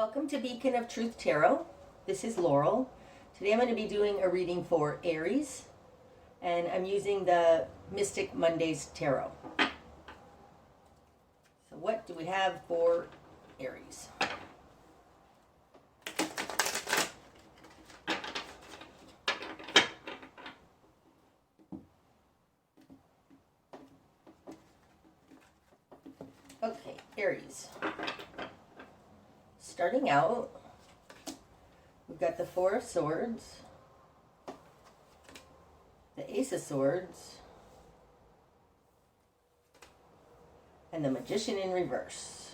Welcome to Beacon of Truth Tarot. This is Laurel. Today I'm going to be doing a reading for Aries, and I'm using the Mystic Mondays Tarot. So what do we have for Aries? Okay, Aries. Starting out, we've got the Four of Swords, the Ace of Swords, and the Magician in reverse.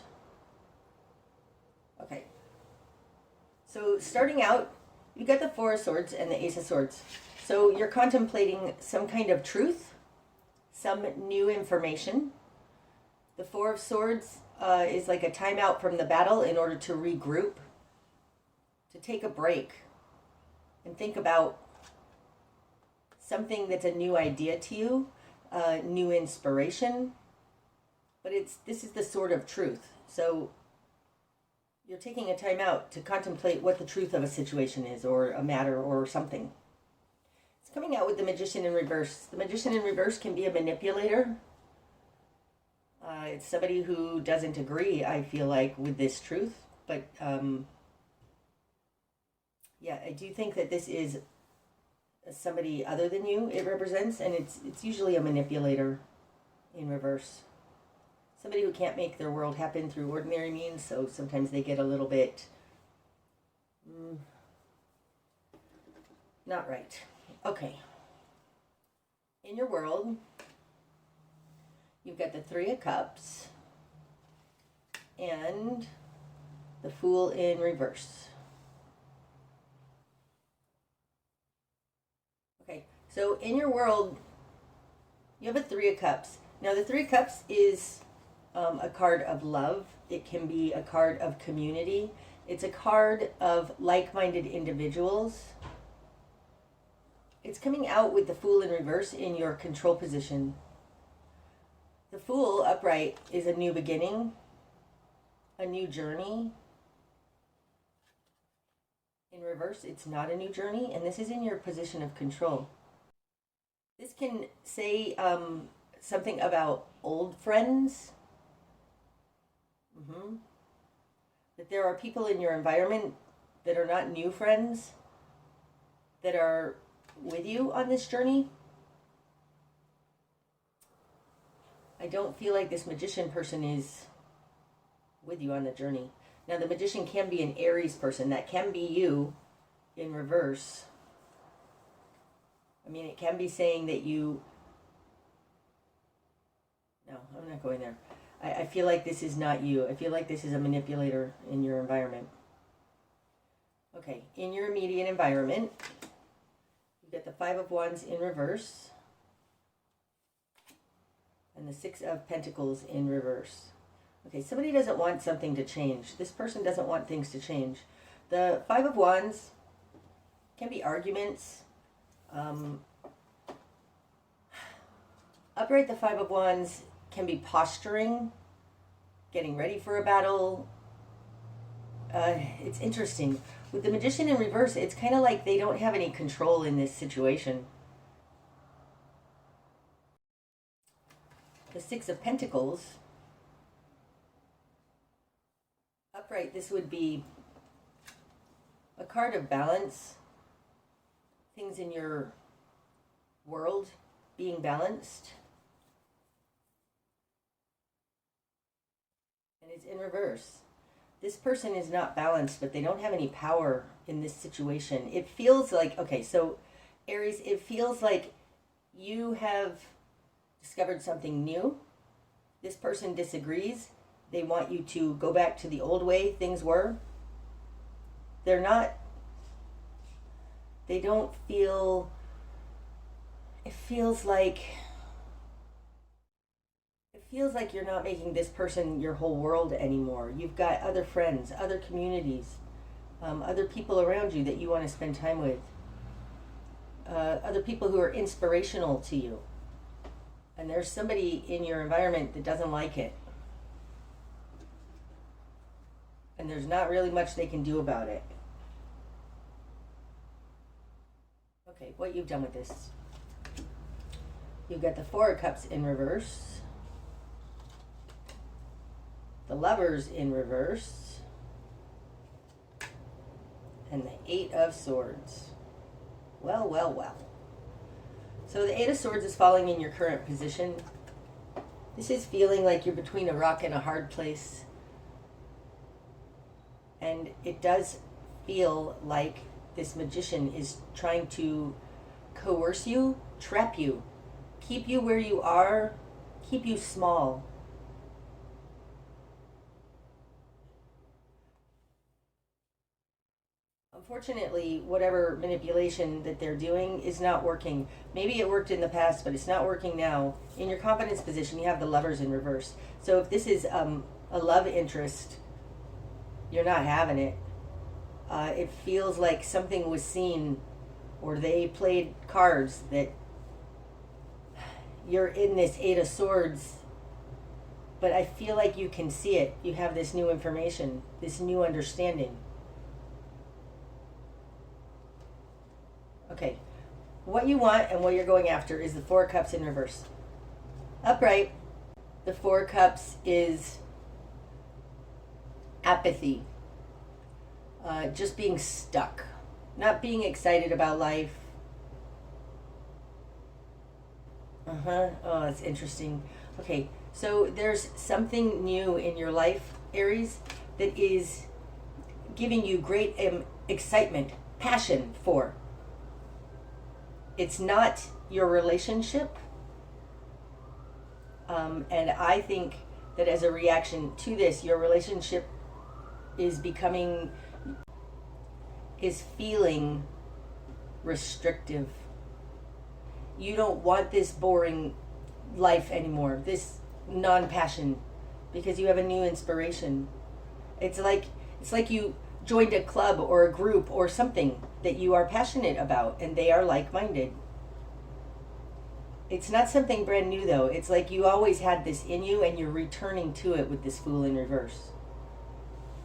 Okay, so starting out, you've got the Four of Swords and the Ace of Swords. So you're contemplating some kind of truth, some new information. The Four of Swords is like a timeout from the battle in order to regroup, to take a break and think about something that's a new idea to you, new inspiration. But this is the sword of truth. So you're taking a time out to contemplate what the truth of a situation is, or a matter, or something. It's coming out with the Magician in reverse. The Magician in reverse can be a manipulator. It's somebody who doesn't agree, I feel like, with this truth. But, yeah, I do think that this is somebody other than you it represents, and it's usually a manipulator in reverse. Somebody who can't make their world happen through ordinary means, so sometimes they get a little bit not right. Okay. In your world, you've got the Three of Cups and the Fool in reverse. Okay, so in your world, you have a Three of Cups. Now, the Three of Cups is a card of love. It can be a card of community. It's a card of like-minded individuals. It's coming out with the Fool in reverse in your control position. The Fool upright is a new beginning, a new journey. In reverse, it's not a new journey, and this is in your position of control. This can say something about old friends. That there are people in your environment that are not new friends, that are with you on this journey. I don't feel like this magician person is with you on the journey. Now, the magician can be an Aries person. That can be you in reverse. I mean, it can be saying that you... No, I'm not going there. I feel like this is not you. I feel like this is a manipulator in your environment. Okay, in your immediate environment, you've got the Five of Wands in reverse and the Six of Pentacles in reverse. Okay, somebody doesn't want something to change. This person doesn't want things to change. The Five of Wands can be arguments. Upright, the Five of Wands can be posturing, getting ready for a battle. It's interesting. With the Magician in reverse, it's kind of like they don't have any control in this situation. The Six of Pentacles, upright, this would be a card of balance, things in your world being balanced. And it's in reverse. This person is not balanced, but they don't have any power in this situation. It feels like, okay, so Aries, it feels like you have discovered something new. This person disagrees. They want you to go back to the old way things were. They don't feel, it feels like you're not making this person your whole world anymore. You've got other friends, other communities, other people around you that you want to spend time with, other people who are inspirational to you. And there's somebody in your environment that doesn't like it. And there's not really much they can do about it. Okay, what you've done with this. You've got the Four of Cups in reverse. The Lovers in reverse. And the Eight of Swords. Well, well, well. So the Eight of Swords is falling in your current position. This is feeling like you're between a rock and a hard place. And it does feel like this magician is trying to coerce you, trap you, keep you where you are, keep you small. Unfortunately, whatever manipulation that they're doing is not working. Maybe it worked in the past, but it's not working now. In your confidence position, you have the Lovers in reverse. So if this is a love interest, you're not having it. It feels like something was seen, or they played cards that you're in this Eight of Swords, but I feel like you can see it. You have this new information, this new understanding. Okay, what you want and what you're going after is the Four of Cups in reverse. Upright, the Four of Cups is apathy. Just being stuck, not being excited about life. Oh, that's interesting. Okay, so there's something new in your life, Aries, that is giving you great excitement, passion for. It's not your relationship. And I think that as a reaction to this, your relationship is feeling restrictive. You don't want this boring life anymore, this non-passion, because you have a new inspiration. It's like you joined a club or a group or something that you are passionate about, and they are like-minded. It's not something brand new, though. It's like you always had this in you, and you're returning to it with this Fool in reverse.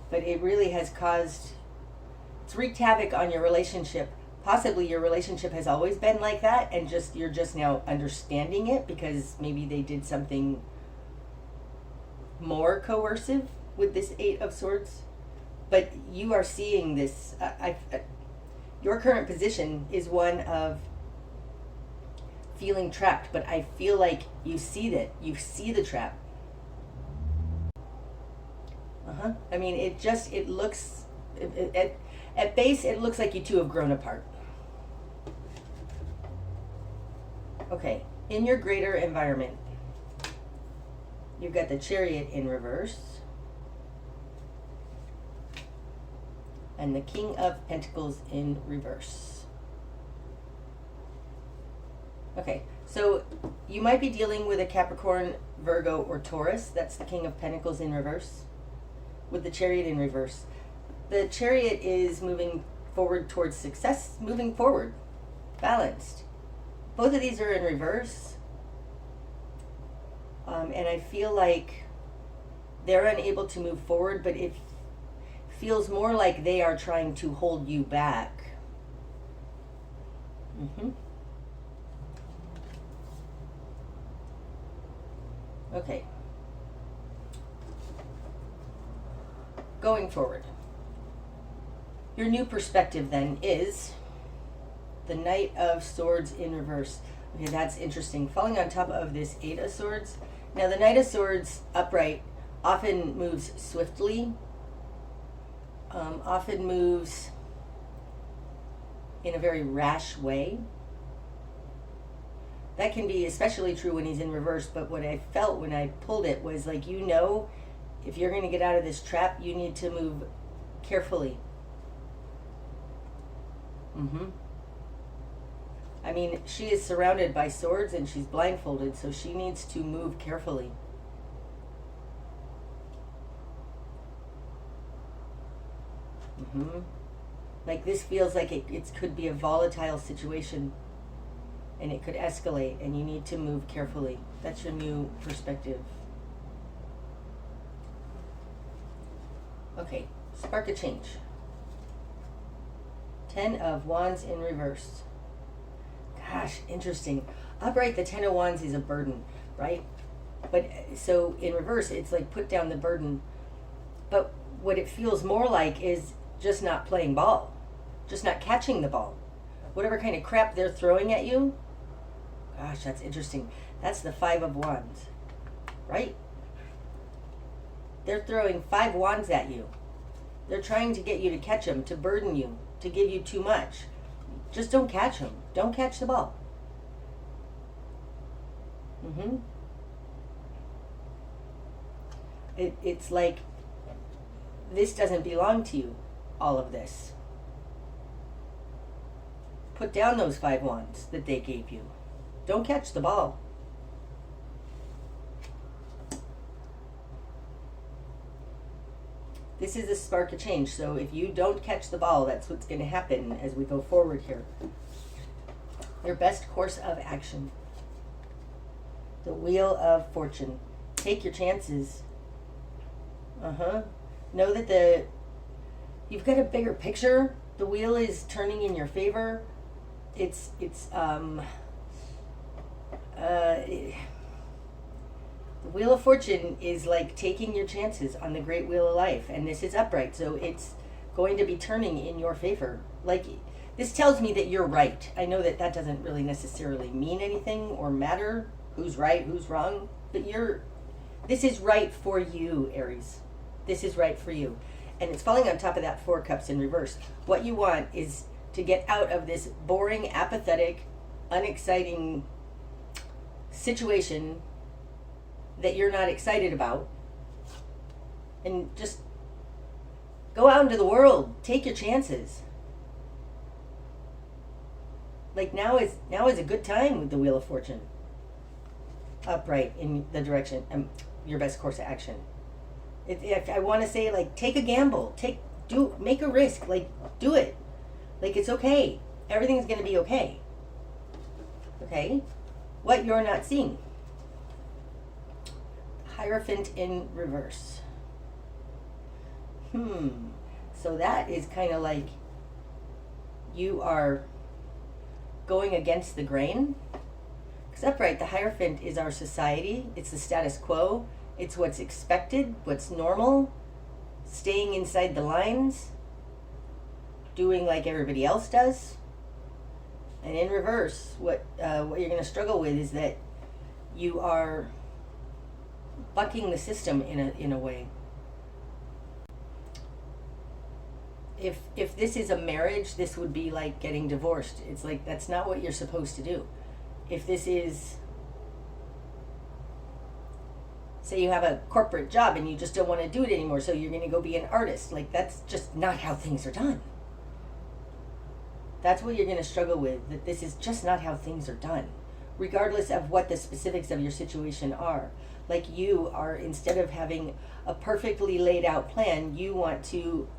But it really has it's wreaked havoc on your relationship. Possibly your relationship has always been like that, and you're just now understanding it because maybe they did something more coercive with this Eight of Swords. But you are seeing this. Your current position is one of feeling trapped, but I feel like you see that. You see the trap. I mean, it looks, at base, it looks like you two have grown apart. Okay, in your greater environment, you've got the Chariot in reverse, and the King of Pentacles in reverse. Okay, so you might be dealing with a Capricorn, Virgo, or Taurus. That's the King of Pentacles in reverse, with the Chariot in reverse. The Chariot is moving forward towards success, moving forward, balanced. Both of these are in reverse. And I feel like they're unable to move forward, but it feels more like they are trying to hold you back. Okay. Going forward. Your new perspective then is the Knight of Swords in reverse. Okay, that's interesting. Falling on top of this Eight of Swords. Now, the Knight of Swords upright often moves swiftly, often moves in a very rash way. That can be especially true when he's in reverse, but what I felt when I pulled it was like, if you're going to get out of this trap, you need to move carefully. I mean, she is surrounded by swords and she's blindfolded, so she needs to move carefully. Like, this feels like it could be a volatile situation, and it could escalate, and you need to move carefully. That's your new perspective. Okay, Spark a change. 10 of Wands in reverse. Gosh, interesting. Upright, the 10 of Wands is a burden, right? But so in reverse, it's like put down the burden. But what it feels more like is just not playing ball, just not catching the ball. Whatever kind of crap they're throwing at you, gosh, that's interesting. That's the 5 of Wands, right? They're throwing 5 wands at you. They're trying to get you to catch them, to burden you, to give you too much. Just don't catch them. Don't catch the ball. It's like this doesn't belong to you, all of this. Put down those 5 wands that they gave you. Don't catch the ball. This is a spark of change, so if you don't catch the ball, that's what's going to happen as we go forward here. Your best course of action. The Wheel of Fortune. Take your chances. Know that you've got a bigger picture. The wheel is turning in your favor. The Wheel of Fortune is like taking your chances on the great wheel of life, and this is upright, so it's going to be turning in your favor. Like, this tells me that you're right. I know that that doesn't really necessarily mean anything or matter, who's right, who's wrong, but this is right for you, Aries. This is right for you. And it's falling on top of that 4 cups in reverse. What you want is to get out of this boring, apathetic, unexciting situation that you're not excited about, and just go out into the world. Take your chances. Like now is a good time with the Wheel of Fortune. Upright in the direction, your best course of action. If I want to say, like, take a gamble, make a risk, like, do it. Like, it's okay. Everything's going to be okay. Okay? What you're not seeing. Hierophant in reverse. So that is kind of like you are going against the grain. Because upright, the Hierophant is our society. It's the status quo. It's what's expected, what's normal. Staying inside the lines. Doing like everybody else does. And in reverse, what you're going to struggle with is that you are bucking the system in a way. If this is a marriage, this would be like getting divorced. It's like, that's not what you're supposed to do. If this is, say you have a corporate job and you just don't want to do it anymore, so you're going to go be an artist, like, that's just not how things are done. That's what you're going to struggle with, that this is just not how things are done, regardless of what the specifics of your situation are. Like, you are, instead of having a perfectly laid out plan, you want to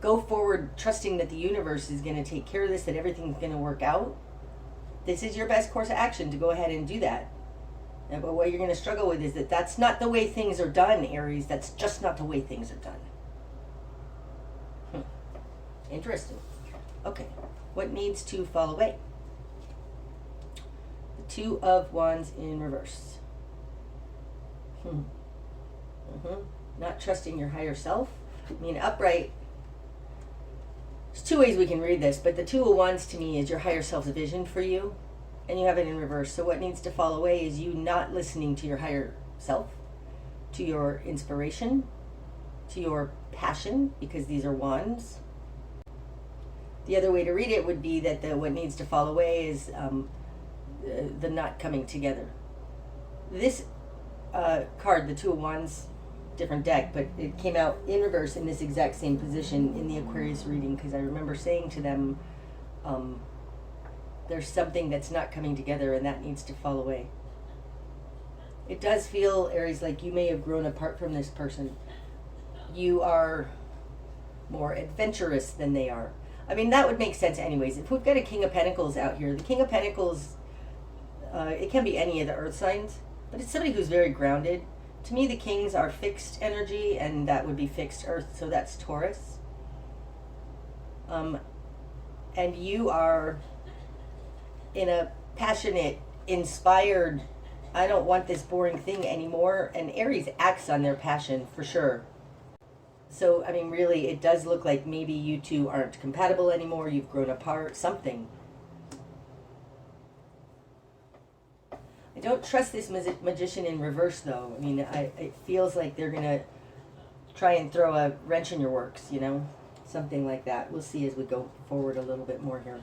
go forward trusting that the universe is going to take care of this, that everything's going to work out. This is your best course of action to go ahead and do that. But what you're going to struggle with is that that's not the way things are done, Aries. That's just not the way things are done. Interesting. Okay, what needs to fall away? The 2 of Wands in reverse. Not trusting your higher self. I mean, upright, there's 2 ways we can read this, but the 2 of Wands to me is your higher self's vision for you, and you have it in reverse. So what needs to fall away is you not listening to your higher self, to your inspiration, to your passion, because these are wands. The other way to read it would be that what needs to fall away is the not coming together. This card, the 2 of Wands, different deck, but it came out in reverse in this exact same position in the Aquarius reading, because I remember saying to them, there's something that's not coming together and that needs to fall away. It does feel, Aries, like you may have grown apart from this person. You are more adventurous than they are. I mean, that would make sense anyways. If we've got a King of Pentacles out here, the King of Pentacles, it can be any of the earth signs, but it's somebody who's very grounded. To me, the kings are fixed energy, and that would be fixed earth, so that's Taurus. And you are in a passionate, inspired, I don't want this boring thing anymore, and Aries acts on their passion for sure. So, I mean, really, it does look like maybe you two aren't compatible anymore, you've grown apart, something. I don't trust this magician in reverse, though. I mean, it feels like they're going to try and throw a wrench in your works, you know? Something like that. We'll see as we go forward a little bit more here.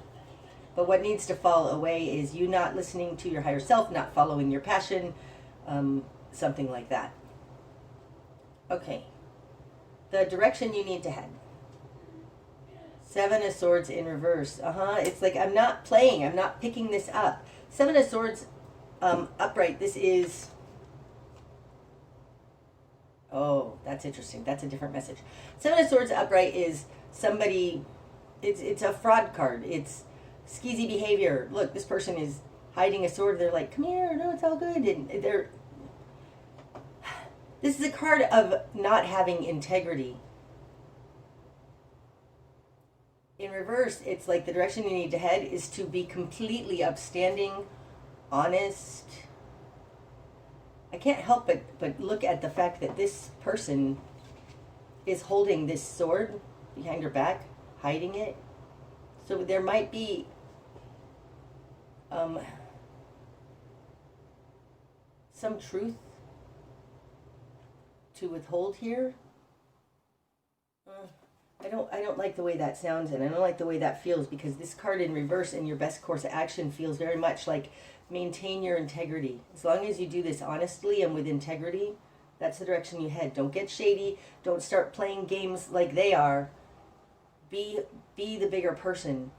But what needs to fall away is you not listening to your higher self, not following your passion, something like that. Okay. The direction you need to head. Seven of Swords in reverse. It's like I'm not playing. I'm not picking this up. Seven of Swords upright. This is... Oh, that's interesting. That's a different message. Seven of Swords upright is somebody... It's a fraud card. It's skeezy behavior. Look, this person is hiding a sword. They're like, come here. No, it's all good. And they're... This is a card of not having integrity. In reverse, it's like the direction you need to head is to be completely upstanding, honest. I can't help but look at the fact that this person is holding this sword behind her back, hiding it. So there might be some truth to withhold here. I don't like the way that sounds, and I don't like the way that feels, because this card in reverse in your best course of action feels very much like maintain your integrity. As long as you do this honestly and with integrity, that's the direction you head. Don't get shady. Don't start playing games like they are. Be the bigger person.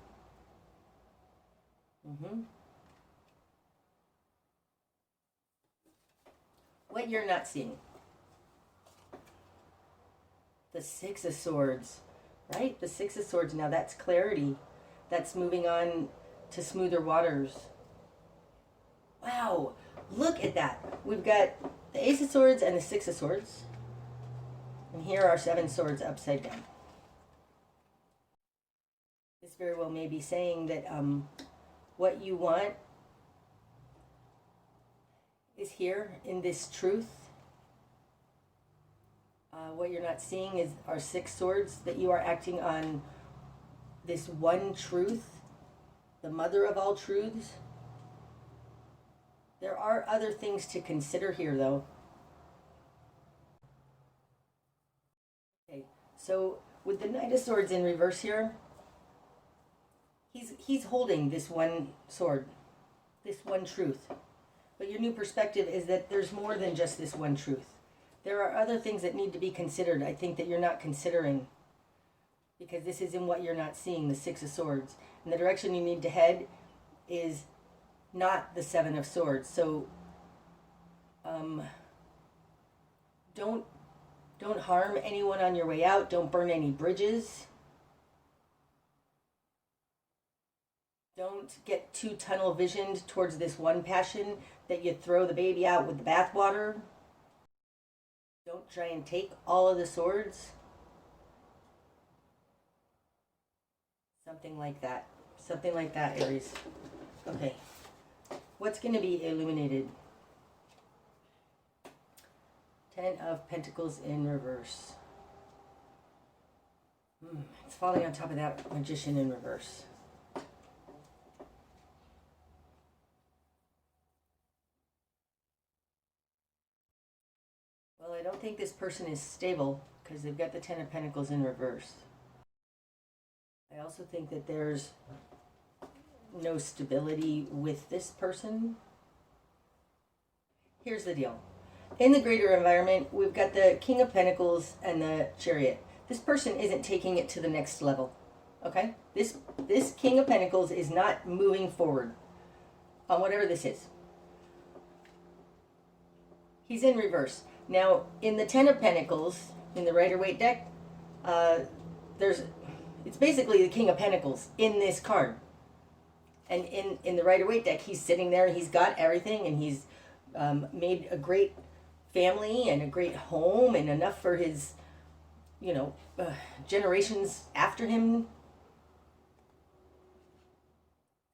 What you're not seeing. The Six of Swords, right? The Six of Swords. Now that's clarity. That's moving on to smoother waters. Wow, look at that. We've got the Ace of Swords and the Six of Swords. And here are Seven Swords upside down. This very well may be saying that what you want is here in this truth. What you're not seeing are Six Swords, that you are acting on this one truth, the mother of all truths. There are other things to consider here, though. Okay, so with the Knight of Swords in reverse here, he's holding this one sword, this one truth. But your new perspective is that there's more than just this one truth. There are other things that need to be considered, I think, that you're not considering, because this is in what you're not seeing, the Six of Swords. And the direction you need to head is not the Seven of Swords. So don't harm anyone on your way out. Don't burn any bridges. Don't get too tunnel visioned towards this one passion that you throw the baby out with the bathwater. Don't try and take all of the swords. Something like that. Something like that, Aries. Okay. What's going to be illuminated? Ten of Pentacles in reverse. It's falling on top of that Magician in reverse. Well, I don't think this person is stable because they've got the Ten of Pentacles in reverse. I also think that there's no stability with this person. Here's the deal. In the greater environment, we've got the King of Pentacles and the Chariot. This person isn't taking it to the next level. Okay? This King of Pentacles is not moving forward on whatever this is. He's in reverse. Now, in the Ten of Pentacles, in the Rider-Waite deck, it's basically the King of Pentacles in this card. And in the Rider-Waite deck, he's sitting there, he's got everything, and he's made a great family and a great home and enough for his, generations after him.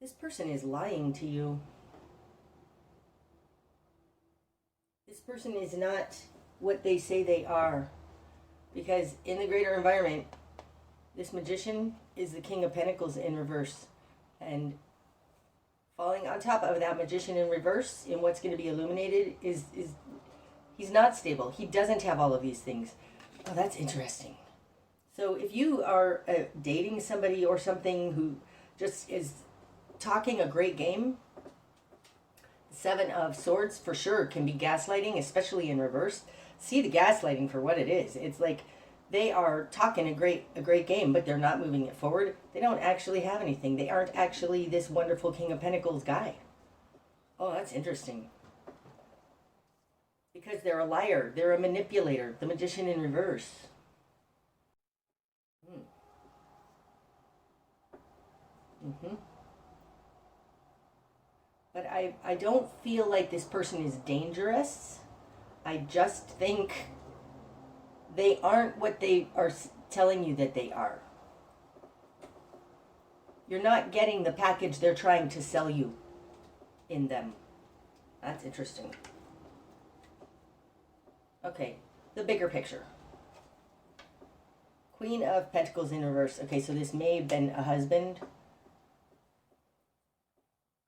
This person is lying to you. This person is not what they say they are. Because in the greater environment, this magician is the King of Pentacles in reverse. And falling on top of that magician in reverse in what's going to be illuminated is he's not stable. He doesn't have all of these things. Oh, that's interesting. So if you are dating somebody or something who just is talking a great game, Seven of Swords for sure can be gaslighting, especially in reverse. See the gaslighting for what it is. It's like they are talking a great game, but they're not moving it forward. They don't actually have anything. They aren't actually this wonderful King of Pentacles guy. Oh, that's interesting. Because they're a liar. They're a manipulator. The magician in reverse. But I don't feel like this person is dangerous. I just think they aren't what they are telling you that they are. You're not getting the package they're trying to sell you in them. That's interesting. Okay, the bigger picture. Queen of Pentacles in reverse. Okay, so this may have been a husband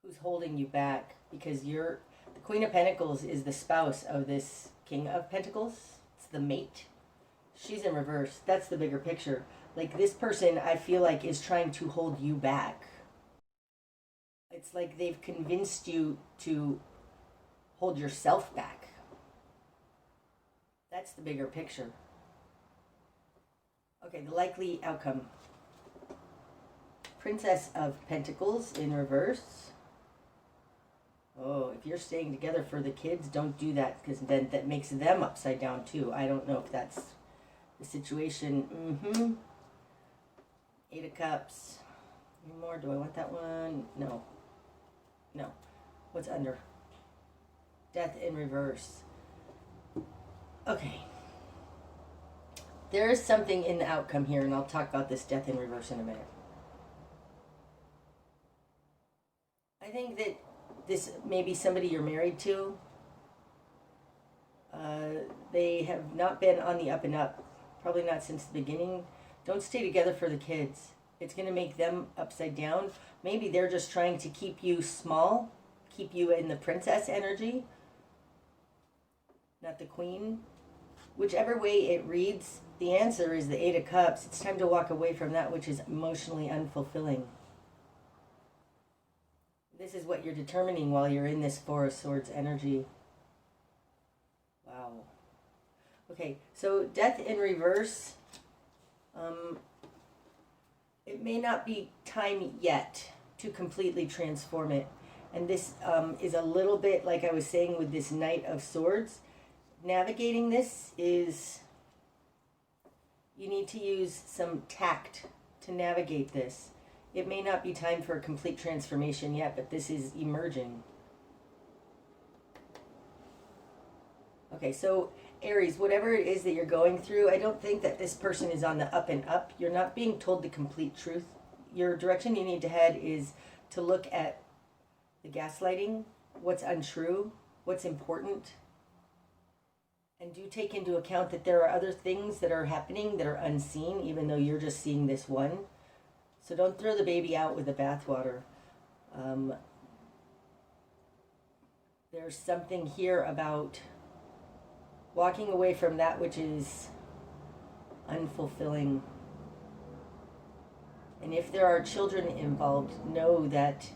who's holding you back because the Queen of Pentacles is the spouse of this King of Pentacles. It's the mate. She's in reverse. That's the bigger picture. Like this person, I feel like, is trying to hold you back. It's like they've convinced you to hold yourself back. That's the bigger picture. Okay, the likely outcome. Princess of Pentacles in reverse. Oh, if you're staying together for the kids, don't do that because then that makes them upside down too. I don't know if that's the situation. Eight of Cups. Any more? Do I want that one? No. No. What's under? Death in reverse. Okay. There is something in the outcome here, and I'll talk about this death in reverse in a minute. I think that this may be somebody you're married to. They have not been on the up and up. Probably not since the beginning. Don't stay together for the kids. It's going to make them upside down. Maybe they're just trying to keep you small. Keep you in the princess energy. Not the queen. Whichever way it reads, the answer is the Eight of Cups. It's time to walk away from that which is emotionally unfulfilling. This is what you're determining while you're in this Four of Swords energy. Wow. Okay, so death in reverse. It may not be time yet to completely transform it. And this is a little bit like I was saying with this Knight of Swords. Navigating this is, you need to use some tact to navigate this. It may not be time for a complete transformation yet, but this is emerging. Okay, so Aries, whatever it is that you're going through, I don't think that this person is on the up and up. You're not being told the complete truth. Your direction you need to head is to look at the gaslighting, what's untrue, what's important. And do take into account that there are other things that are happening that are unseen, even though you're just seeing this one. So don't throw the baby out with the bathwater. There's something here about walking away from that which is unfulfilling. And if there are children involved, know that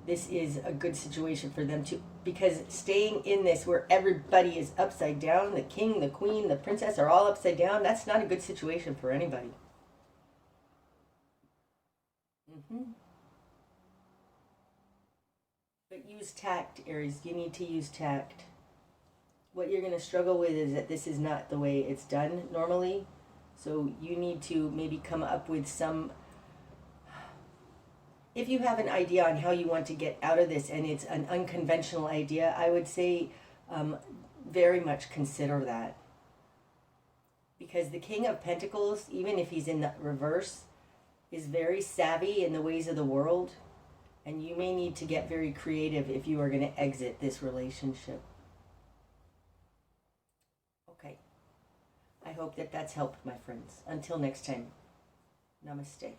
this is a good situation for them to, because staying in this where everybody is upside down, the king, the queen, the princess are all upside down, that's not a good situation for anybody. But use tact, Aries. You need to use tact. What you're going to struggle with is that this is not the way it's done normally. So you need to maybe come up with some, if you have an idea on how you want to get out of this and it's an unconventional idea, I would say very much consider that. Because the King of Pentacles, even if he's in the reverse, is very savvy in the ways of the world. And you may need to get very creative if you are going to exit this relationship. Okay. I hope that that's helped, my friends. Until next time, namaste.